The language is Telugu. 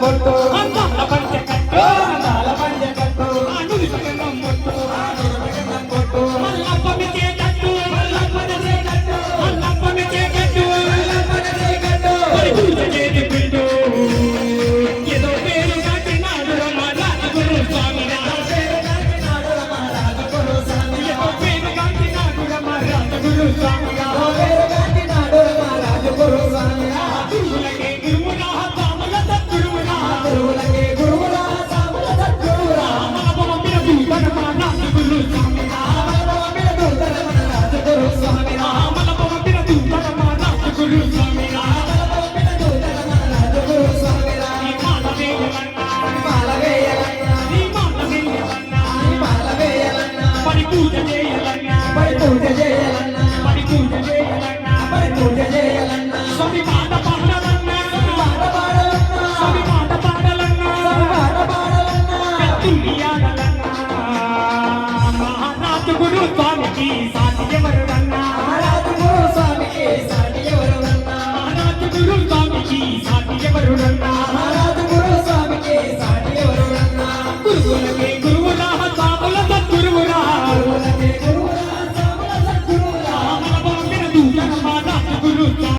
పొట్టు అందాల పంచె కట్టు అందాల పంచె కట్టు నుదుట గంధం పొట్టు పొట్టు మల్లప్పని చేకట్టు మల్లప్పని చేకట్టు మల్లప్పని చేకట్టు మల్లప్పని చేకట్టు మరి పూజ చేసి పెట్టు ఏదో పేరు కట్టినాడు రమ రాజగురు స్వామి పేరు కాకినాడు రాజగురు స్వామి ఏదో పేరు కట్టినాడు రమ రాజగురు స్వామి పేరు కాకినాడు రాజగురు స్వామి గురువులకే గురువురా సాముల సద్గురువురా గురువులకే గురువురా సాముల సద్గురువురా పంపిన దూతన మా రాజగురు స్వామి పంపిన దూతన మన రాజగురు స్వామి పంపిన దూతన మా రాజగురు స్వామి పంపిన దూతన మన రాజగురు స్వామి మాల వేయాలన్నా మాల వేయాలన్నా మరి పూజ చేయాలన్నా మరి పూజ చేయాలన్నా మరి పూజ చేయాలన్నా మరి పూజ చేయాలన్నా స్వామి మాట పాడాలన్నా పాట పాడాలన్నా స్వామి మాట పాడాలన్నా పాట పాడాలన్నా తుల్లియాడలన్నా మహారాజగురు స్వామికి సాటి ఎవరుడన్నా రాజగురు స్వామికి సాటి ఎవరున్నా మహారాజగురు స్వామికి సాటి ఎవరుడన్నా